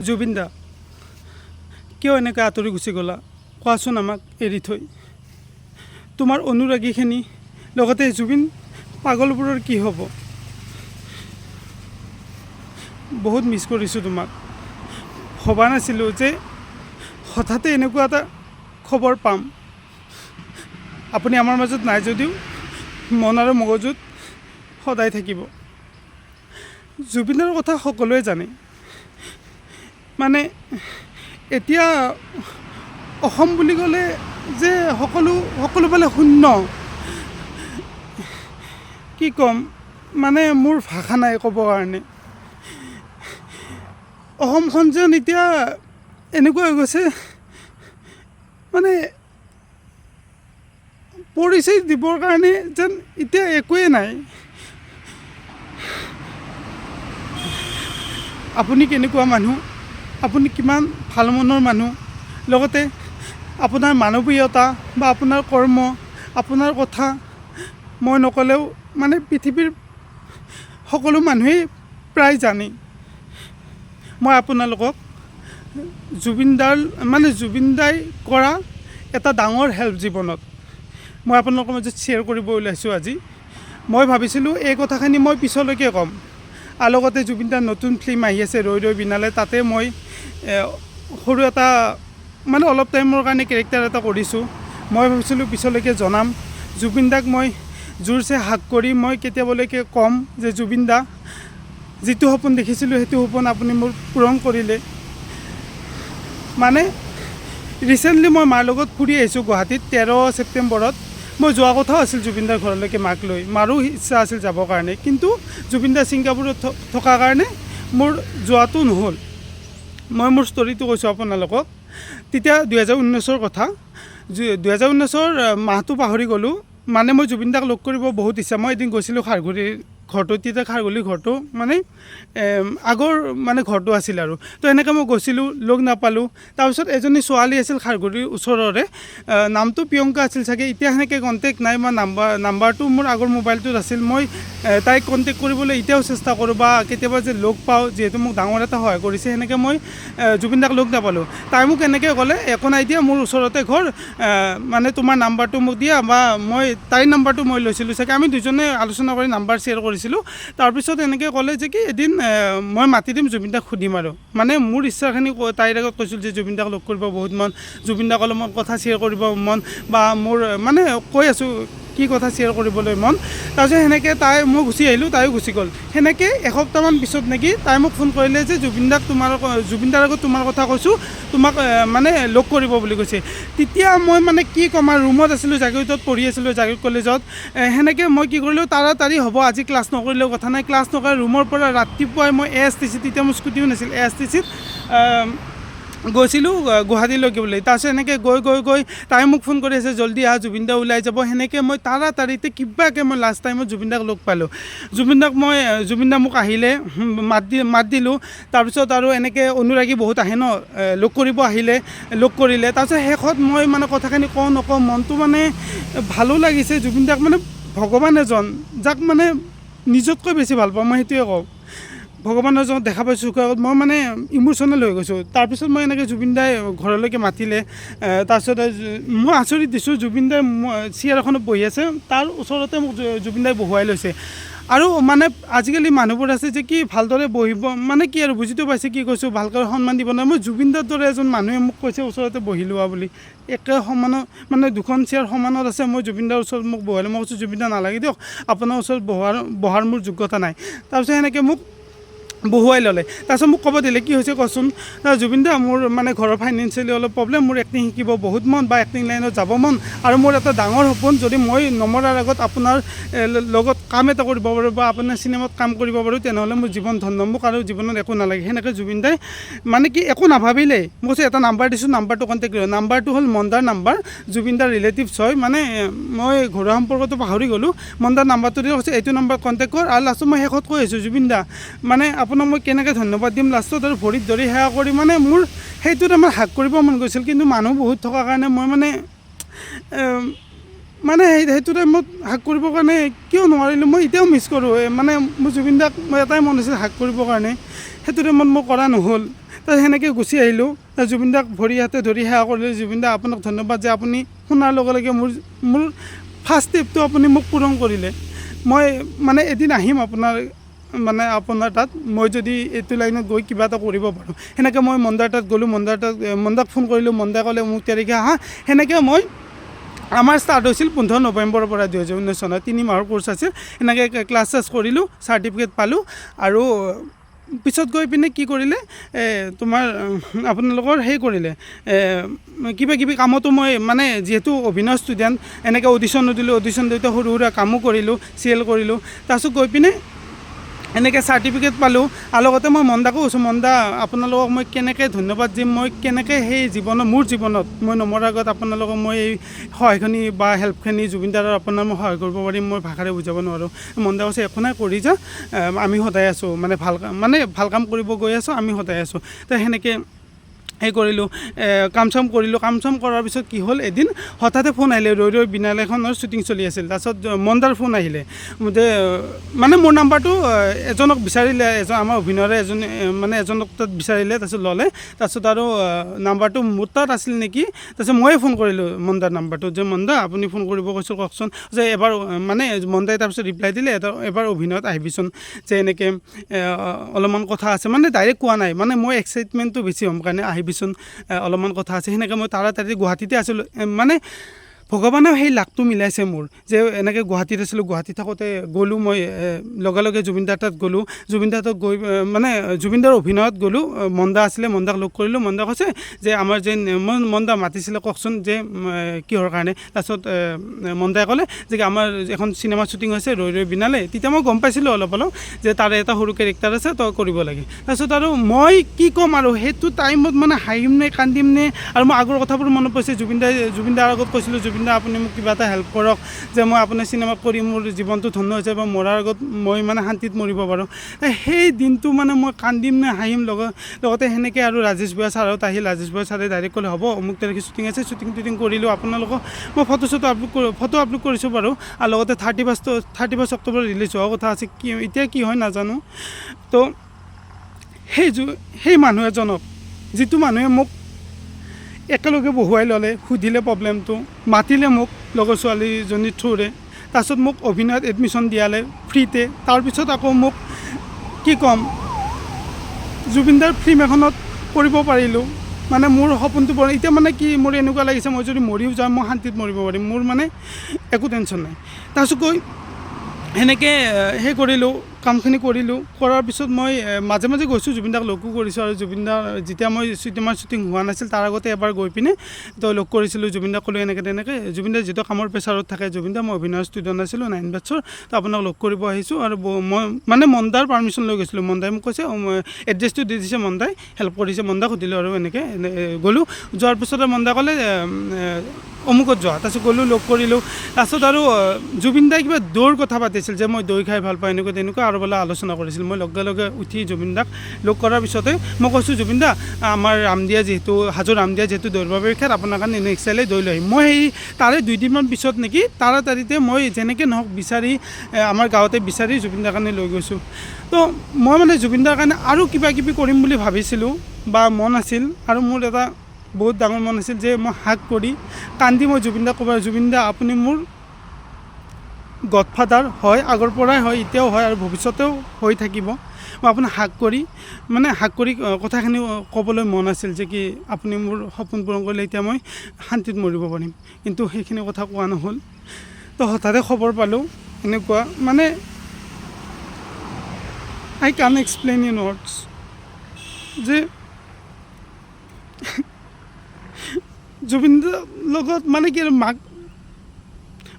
জুবিন দা কিয় এনেকৈ আঁতৰি গুচি গ'লা কোৱাচোন আমাক এৰি থৈ তোমাৰ অনুৰাগীখিনি লগতে জুবিন পাগলবোৰৰ কি হ'ব বহুত মিছ কৰিছোঁ তোমাক ভবা নাছিলোঁ যে হঠাতে এনেকুৱা এটা খবৰ পাম আপুনি আমাৰ মাজত নাই যদিও মন আৰু মগজুত সদায় থাকিব জুবিনৰ কথা সকলোৱে জানে মানে এতিয়া অসম বুলি ক'লে যে সকলোফালে শূন্য কি ক'ম মানে মোৰ ভাষা নাই ক'বৰ কাৰণে অসমখন যেন এতিয়া এনেকুৱা হৈ গৈছে মানে পৰিচয় দিবৰ কাৰণে যেন এতিয়া একোৱেই নাই আপুনি কেনেকুৱা মানুহ আপুনি কিমান ভাল মনৰ মানুহ লগতে আপোনাৰ মানৱীয়তা বা আপোনাৰ কৰ্ম আপোনাৰ কথা মই নক'লেও মানে পৃথিৱীৰ সকলো মানুহেই প্ৰায় জানে মই আপোনালোকক জুবিন দাই কৰা এটা ডাঙৰ হেল্প জীৱনত মই আপোনালোকৰ মাজত শ্বেয়াৰ কৰিব ওলাইছোঁ আজি মই ভাবিছিলোঁ এই কথাখিনি মই পিছলৈকে ক'ম আৰু লগতে জুবিন দাৰ নতুন ফিল্ম আহি আছে ৰৈ ৰৈ বিনালে তাতে মই সৰু এটা মানে অলপ টাইমৰ কাৰণে কেৰেক্টাৰ এটা কৰিছোঁ মই ভাবিছিলোঁ পিছলৈকে জনাম জুবিন দাক মই জোৰছে হাক কৰি মই কেতিয়াবালৈকে ক'ম যে জুবিন দা যিটো সপোন দেখিছিলোঁ সেইটো সপোন আপুনি মোৰ পূৰণ কৰিলে মানে ৰিচেণ্টলি মই মাৰ লগত ফুৰি আহিছোঁ গুৱাহাটীত 13 ছেপ্টেম্বৰত মই যোৱা কথাও আছিল জুবিন দাৰ ঘৰলৈকে মাক লৈ মাৰো ইচ্ছা আছিল যাবৰ কাৰণে কিন্তু জুবিন দা ছিংগাপুৰত থকাৰ কাৰণে মোৰ যোৱাটো নহ'ল মই মোৰ ষ্টৰিটো কৈছোঁ আপোনালোকক তেতিয়া 2019ৰ কথা 2019ৰ মাহটো পাহৰি গ'লোঁ মানে মই জুবিন দাক লগ কৰিব বহুত ইচ্ছা মই এদিন গৈছিলোঁ খাৰঘূলিৰ ঘৰটো তেতিয়া খাৰঘূলিৰ ঘৰটো মানে আগৰ মানে ঘৰটো আছিল আৰু তো এনেকৈ মই গৈছিলোঁ লগ নাপালোঁ তাৰপিছত এজনী ছোৱালী আছিল খাৰঘূলিৰ ওচৰৰে নামটো প্ৰিয়ংকা আছিল চাগে এতিয়া সেনেকৈ কণ্টেক্ট নাই মই নাম্বাৰটো মোৰ আগৰ মোবাইলটোত আছিল মই তাইক কণ্টেক্ট কৰিবলৈ এতিয়াও চেষ্টা কৰোঁ বা কেতিয়াবা যে লগ পাওঁ যিহেতু মোক ডাঙৰ এটা সহায় কৰিছে সেনেকৈ মই জুবিন দাক লগ নাপালোঁ তাই মোক এনেকৈ ক'লে একো নাই দিয়া মোৰ ওচৰতে ঘৰ মানে তোমাৰ নাম্বাৰটো মোক দিয়া বা মই তাইৰ নাম্বাৰটো মই লৈছিলোঁ চাগে আমি দুজনে আলোচনা কৰি নাম্বাৰ শ্বেয়াৰ কৰিছিলোঁ তাৰপিছত এনেকৈ ক'লে যে কি এদিন মই মাতি দিম জুবিন দাক সুধিম আৰু মানে মোৰ ইচ্ছাখিনি তাইৰ আগত কৈছিলোঁ যে জুবিন দাক লগ কৰিব বহুত মন জুবিন দাক অলপমান কথা শ্বেয়াৰ কৰিব মন বা মোৰ মানে কৈ আছোঁ কি কথা শ্বেয়াৰ কৰিবলৈ মন তাৰপিছত সেনেকৈ মই গুচি আহিলোঁ তাইও গুচি গ'ল সেনেকৈ এসপ্তাহমান পিছত নেকি তাই মোক ফোন কৰিলে যে জুবিন দাৰ আগত তোমাৰ কথা কৈছোঁ তোমাক মানে লগ কৰিব বুলি কৈছে তেতিয়া মই মানে কি ক'ম আৰু ৰুমত আছিলোঁ জাগিৰোডত পঢ়ি আছিলোঁ জাগিৰোড কলেজত সেনেকৈ মই কি কৰিলোঁ তাড়াতাড়ি হ'ব আজি ক্লাছ নকৰিলেও কথা নাই ক্লাছ নকৰে ৰুমৰ পৰা ৰাতিপুৱাই মই ASTC তেতিয়া মোৰ স্কুটিও নাছিল ASTCত গৈছিলোঁ গুৱাহাটীলৈকে বুলি তাৰপিছত এনেকৈ গৈ তাই মোক ফোন কৰি আছে জল্দি আহা জুবিন দা ওলাই যাব সেনেকৈ মই তাড়াতাড়িতে কিবাকৈ মই লাষ্ট টাইমত জুবিন দাক লগ পালোঁ জুবিন দা মোক আহিলে মাত দিলোঁ তাৰপিছত আৰু এনেকৈ অনুৰাগী বহুত আহে ন লগ কৰিব আহিলে লগ কৰিলে তাৰপিছত শেষত মই মানে কথাখিনি নকওঁ মনটো মানে ভালো লাগিছে জুবিন দাক মানে ভগৱান এজন যাক মানে নিজতকৈ বেছি ভাল পাওঁ মই সেইটোৱে কওঁ ভগৱান এজনক দেখা পাইছোঁ মই মানে ইমোশ্যনেল হৈ গৈছোঁ তাৰপিছত মই এনেকৈ জুবিন দাই ঘৰলৈকে মাতিলে তাৰপিছত মই আচৰিত দিছোঁ জুবিন দাই চেয়াৰ এখনত বহি আছে তাৰ ওচৰতে মোক জুবিন দাই বহুৱাই লৈছে আৰু মানে আজিকালি মানুহবোৰ আছে যে কি ভালদৰে বহিব মানে কি আৰু বুজিতো পাইছে কি কৈছোঁ ভালকৈ সন্মান দিব নোৱাৰে মই জুবিন দাৰ দৰে এজন মানুহে মোক কৈছে ওচৰতে বহি লোৱা বুলি একে সমানত মানে দুখন চেয়াৰ সমানত আছে মই জুবিন দাৰ ওচৰত মোক বহালে মই কৈছোঁ জুবিন দা নালাগে দিয়ক আপোনাৰ ওচৰত বহাৰ মোৰ যোগ্যতা নাই তাৰপিছত সেনেকৈ মোক বহুৱাই ল'লে তাৰপিছত মোক ক'ব দিলে কি হৈছে কচোন জুবিন দা মোৰ মানে ঘৰৰ ফাইনেন্সিয়েলি অলপ প্ৰব্লেম মোৰ এক্টিং শিকিব বহুত মন বা এক্টিং লাইনত যাব মন আৰু মোৰ এটা ডাঙৰ সপোন যদি মই নমৰাৰ আগত আপোনাৰ লগত কাম এটা কৰিব পাৰোঁ বা আপোনাৰ চিনেমাত কাম কৰিব পাৰোঁ তেনেহ'লে মোৰ জীৱন ধন্য মোক আৰু জীৱনত একো নালাগে সেনেকৈ জুবিন দাই মানে কি একো নাভাবিলেই মই কৈছোঁ এটা নাম্বাৰ দিছোঁ নাম্বাৰটো কণ্টেক্ট কৰিব নাম্বাৰটো হ'ল মন্দাৰ নাম্বাৰ জুবিন দাৰ ৰিলেটিভছ হয় মানে মই ঘৰুৱা সম্পৰ্কটো পাহৰি গ'লোঁ মন্দাৰ নাম্বাৰটো দি কৈছে এইটো নাম্বাৰত কণ্টেক্ট কৰ আৰু লাষ্টত মই শেষত কৈ আছোঁ জুবিন দা মানে আপোনাক মই কেনেকৈ ধন্যবাদ দিম লাষ্টত আৰু ভৰিত ধৰি সেৱা কৰি মানে মোৰ সেইটোত আমাৰ হাক কৰিব মন গৈছিল কিন্তু মানুহ বহুত থকাৰ কাৰণে মই মানে সেইটো টাইমত হাক কৰিবৰ কাৰণে কিয় নোৱাৰিলোঁ মই এতিয়াও মিছ কৰোঁ মানে মোৰ জুবিন দাক মই এটাই মন আছিল হাক কৰিবৰ কাৰণে সেইটো টাইমত মই কৰা নহ'ল তো সেনেকৈ গুচি আহিলোঁ। জুবিন দাক ভৰি হাতে ধৰি সেৱা কৰিলোঁ, জুবিন দা আপোনাক ধন্যবাদ যে আপুনি শুনাৰ লগে লগে মোৰ ফাৰ্ষ্ট ষ্টেপটো আপুনি মোক পূৰণ কৰিলে। মই মানে এদিন আহিম আপোনাৰ তাত, মই যদি এইটো লাইনত গৈ কিবা এটা কৰিব পাৰোঁ। সেনেকৈ মই মন্দাৰ তাত গ'লোঁ, মন্দাক ফোন কৰিলোঁ, মন্দাই ক'লে মোক তাৰিখে আহা। সেনেকৈ মই আমাৰ ষ্টাৰ্ট হৈছিল 15 নৱেম্বৰৰ পৰা 2019 চনত, 3 মাহৰ কোৰ্চ আছিল। এনেকৈ ক্লাছ চাছ কৰিলোঁ, চাৰ্টিফিকেট পালোঁ। আৰু পিছত গৈ পিনে কি কৰিলে, তোমাৰ আপোনালোকৰ কৰিলে কিবা কিবি কামতো মই মানে যিহেতু অভিনয় ষ্টুডেণ্ট, এনেকৈ অডিশ্যনো দিলোঁ, অডিশ্যন দিওঁতে সৰু সুৰা কামো কৰিলোঁ, চিএল কৰিলোঁ। তাৰপিছত গৈ পিনে এনেকৈ চাৰ্টিফিকেট পালোঁ। আৰু লগতে মই মন্দাকো কৈছোঁ, মন্দা আপোনালোকক মই কেনেকৈ ধন্যবাদ দিম, মই কেনেকৈ সেই মোৰ জীৱনত মই নমৰাৰ আগত আপোনালোকক মই এই সহায়খিনি বা হেল্পখিনি জুবিন দাৰ আপোনাৰ মই সহায় কৰিব পাৰিম, মই ভাষাৰে বুজাব নোৱাৰোঁ। মন্দা কৈছে একো নাই, কৰি যা, আমি সদায় আছোঁ, ভাল কাম কৰিব গৈ আছোঁ, আমি সদায় আছোঁ। তো সেনেকৈ কৰিলোঁ, কাম চাম কৰাৰ পিছত কি হ'ল, এদিন হঠাতে ফোন আহিলে, ৰৈ ৰৈ বিনালেখনৰ শ্বুটিং চলি আছিল। তাৰপিছত মন্দাৰ ফোন আহিলে যে মানে মোৰ নাম্বাৰটো এজনক বিচাৰিলে, আমাৰ অভিনয়ৰে এজনক তাত বিচাৰিলে, তাৰপিছত ল'লে। তাৰপিছত আৰু নাম্বাৰটো মোৰ তাত আছিল নেকি, তাৰপিছত ময়ে ফোন কৰিলোঁ মন্দাৰ নাম্বাৰটো, যে মন্দা আপুনি ফোন কৰিব কৈছোঁ, কওকচোন। যে এবাৰ মন্দাই তাৰপিছত ৰিপ্লাই দিলে, এবাৰ অভিনয়ত আহিবিচোন, যে এনেকৈ অলপমান কথা আছে, ডাইৰেক্ট কোৱা নাই, মই এক্সাইটমেণ্টটো বেছি হ'ম কাৰণে আহিবিচোন, অলপমান কথা আছে। সেনেকৈ মই তাড়াতাড়ি গুৱাহাটীতে আছিলোঁ। ভগৱানেও সেই লাকটো মিলাইছে মোৰ, যে এনেকৈ গুৱাহাটীত আছিলোঁ। গুৱাহাটীত থাকোঁতে গ'লোঁ, মই লগে লগে জুবিন দাৰ তাত গ'লোঁ। জুবিন দাৰ তাত গৈ জুবিন দাৰ অভিনয়ত গ'লোঁ। মন্দা আছিলে, মন্দাক লগ কৰিলোঁ। মন্দা কৈছে যে আমাৰ যে মন্দা মাতিছিলে, কওকচোন যে কিহৰ কাৰণে। তাৰপিছত মন্দাই ক'লে যে আমাৰ এখন চিনেমা শ্বুটিং হৈছে, ৰৈ ৰৈ বিনালে। তেতিয়া মই গম পাইছিলোঁ অলপ যে তাৰে এটা সৰু কেৰেক্টাৰ আছে, তই কৰিব লাগে। তাৰপিছত আৰু মই কি ক'ম আৰু সেইটো টাইমত হাঁহিম নে কান্দিম নে, আৰু মই আগৰ কথাবোৰ মনত পৰিছে। জুবিন দাৰ আগত কৈছিলোঁ, জুবিন দা আপুনি মোক কিবা এটা হেল্প কৰক, যে মই আপোনাৰ চিনেমাত কৰি মোৰ জীৱনটো ধন্য হৈছে, বা মৰাৰ আগত মই শান্তিত মৰিব পাৰোঁ। সেই দিনটো মই কান্দিম নে হাঁহিম। লগতে সেনেকৈ আৰু ৰাজেশ ভূঞা ছাৰত আহিল। ৰাজেশ ভূঞা ছাৰে ডাইৰেক্ট ক'লে, হ'ব অমুক তাৰিখে শ্বুটিং আছে, শ্বুটিং কৰিলোঁ আপোনালোকক। মই ফটো আপলোড কৰিছোঁ বাৰু। আৰু লগতে 31 অক্টোবৰ ৰিলিজ হোৱা কথা আছে, এতিয়া কি হয় নাজানো। তো সেই মানুহ এজনক, যিটো মানুহে মোক একেলগে বহুৱাই ল'লে, সুধিলে প্ৰব্লেমটো, মাতিলে মোক লগৰ ছোৱালীজনীৰ থ্ৰুৰে, তাৰপিছত মোক অভিনয়ত এডমিশ্যন দিয়ালে ফ্ৰীতে। তাৰপিছত আকৌ মোক কি ক'ম, জুবিন দাৰ ফিল্ম এখনত কৰিব পাৰিলোঁ। মোৰ সপোনটো এতিয়া কি, মোৰ এনেকুৱা লাগিছে, মই যদি মৰিও যাওঁ, মই শান্তিত মৰিব পাৰিম, মোৰ একো টেনশ্যন নাই। তাৰপিছত গৈ সেনেকৈ কৰিলোঁ, কামখিনি কৰিলোঁ। কৰাৰ পিছত মই মাজে মাজে গৈছোঁ, জুবিন দাক লগো কৰিছোঁ। আৰু জুবিন দা যেতিয়া মই চিনেমাৰ শ্বুটিং হোৱা নাছিল, তাৰ আগতে এবাৰ গৈ পিনে তো লগ কৰিছিলোঁ। জুবিন দাক ক'লোঁ এনেকৈ তেনেকৈ। জুবিন দা যিটো কামৰ প্ৰেছাৰত থাকে, জুবিন দা মই অভিনয় ষ্টুডেণ্ট আছিলোঁ 9 বেটছৰ, তো আপোনাক লগ কৰিব আহিছোঁ। আৰু মই মন্দাৰ পাৰ্মিশ্যন লৈ গৈছিলোঁ। মন্দাই মোক কৈছে, এড্ৰেছটো দি দিছে, মন্দাই হেল্প কৰিছে। মন্দাক সুধিলোঁ আৰু এনেকৈ গ'লোঁ। যোৱাৰ পিছতে মন্দাই ক'লে অমুকত যোৱা। তাৰপিছত গ'লোঁ, লগ কৰিলোঁ। তাৰপিছত আৰু জুবিন দাই কিবা দৈৰ কথা পাতিছিল, যে মই দৈ খাই ভাল পাওঁ, এনেকুৱা তেনেকুৱা আৰু বোলে আলোচনা কৰিছিল। মই লগে লগে উঠি জুবিন দাক লগ কৰাৰ পিছতে মই কৈছোঁ, জুবিন দা আমাৰ হাজোৰ ৰামদিয়া যিহেতু দৈৰ বাবে বিখ্যাত, আপোনাৰ কাৰণে নেক্সট চাইলে দৈ লৈ আহিম। মই তাৰে 2 দিনমান পিছত নেকি, তাড়াতাড়িতে মই যেনেকৈ নহওক বিচাৰি, আমাৰ গাঁৱতে বিচাৰি জুবিন দাৰ কাৰণে লৈ গৈছোঁ। তো মই জুবিন দাৰ কাৰণে আৰু কিবা কিবি কৰিম বুলি ভাবিছিলোঁ, বা মন আছিল। আৰু মোৰ এটা বহুত ডাঙৰ মন আছিল, যে মই হাগ কৰি কান্দি মই জুবিন দাক ক'ব, জুবিন দা আপুনি মোৰ গডফাদাৰ হয়, আগৰ পৰাই হয়, এতিয়াও হয়, আৰু ভৱিষ্যতেও হৈ থাকিব। মই আপোনাক হাগ কৰি কথাখিনি ক'বলৈ মন আছিল, যে কি আপুনি মোৰ সপোন পূৰণ কৰিলে, এতিয়া মই শান্তিত মৰিব পাৰিম। কিন্তু সেইখিনি কথা কোৱা নহ'ল। তো হঠাতে খবৰ পালোঁ এনেকুৱা, আই কান এক্সপ্লেইন ইন ৱৰ্ডছ, যে জুবিন দাৰ লগত কি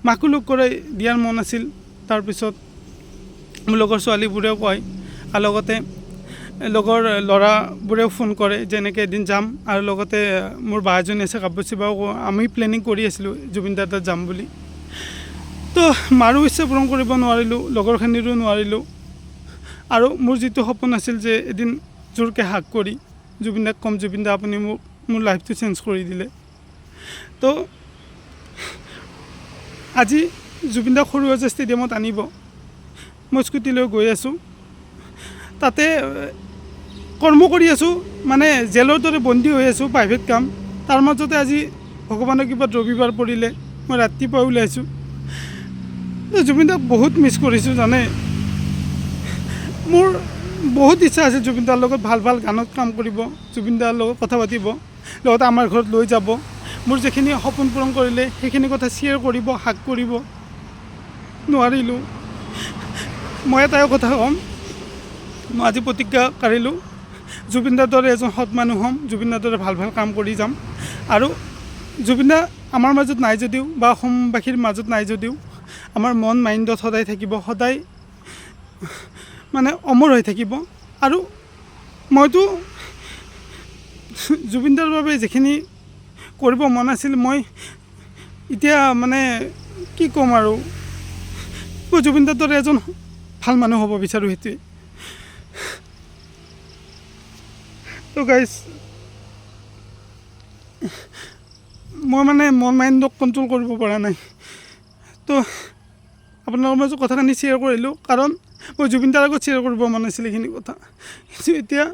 মাকো লগ কৰাই দিয়াৰ মন আছিল। তাৰপিছত মোৰ লগৰ ছোৱালীবোৰেও কয়, আৰু লগতে লগৰ ল'ৰাবোৰেও ফোন কৰে, যে এনেকৈ এদিন যাম। আৰু লগতে মোৰ বা এজনী আছে, কাব্যশ্ৰী বাও, আমি প্লেনিং কৰি আছিলোঁ জুবিন দাৰ তাত যাম বুলি। তো মাৰো ইচ্ছা পূৰণ কৰিব নোৱাৰিলোঁ, লগৰখিনিৰো নোৱাৰিলোঁ। আৰু মোৰ যিটো সপোন আছিল, যে এদিন জোৰকৈ হাগ কৰি জুবিন দাক ক'ম, জুবিন দা আপুনি মোৰ লাইফটো চেঞ্জ কৰি দিলে। তো আজি জুবিন দাক সৰুসজাই ষ্টেডিয়ামত আনিব, মই স্কুটি লৈ গৈ আছোঁ। তাতে কৰ্ম কৰি আছোঁ মানে জেলৰ দৰে বন্দী হৈ আছোঁ প্ৰাইভেট কাম তাৰ মাজতে আজি ভগৱানৰ কৃপাত ৰবিবাৰ পৰিলে মই ৰাতিপুৱা ওলাইছোঁ জুবিন দাক বহুত মিছ কৰিছোঁ জানে মোৰ বহুত ইচ্ছা আছে জুবিন দাৰ লগত ভাল ভাল গানত কাম কৰিব জুবিন দাৰ লগত কথা পাতিব লগতে আমাৰ ঘৰত লৈ যাব মোৰ যিখিনি সপোন পূৰণ কৰিলে সেইখিনি কথা শ্বেয়াৰ কৰিব হাক কৰিব নোৱাৰিলোঁ মই এটাই কথা ক'ম মই আজি প্ৰতিজ্ঞা কাঢ়িলোঁ জুবিন দাৰ দৰে এজন সৎ মানুহ হ'ম জুবিন দাৰ দৰে ভাল ভাল কাম কৰি যাম আৰু জুবিন দা আমাৰ মাজত নাই যদিও বা অসমবাসীৰ মাজত নাই যদিও আমাৰ মন মাইণ্ডত সদায় থাকিব সদায় মানে অমৰ হৈ থাকিব আৰু মইতো জুবিন দাৰ বাবে যিখিনি কৰিব মন আছিল মই এতিয়া মানে কি ক'ম আৰু মই জুবিন দাৰ দৰে এজন ভাল মানুহ হ'ব বিচাৰোঁ সেইটোৱে তো গাইজ মই মানে মন মাইণ্ডক কণ্ট্ৰল কৰিব পৰা নাই তো আপোনালোকৰ মাজত কথাখিনি শ্বেয়াৰ কৰিলোঁ কাৰণ মই জুবিন দাৰ আগত শ্বেয়াৰ কৰিব মন নাছিল এইখিনি কথা কিন্তু এতিয়া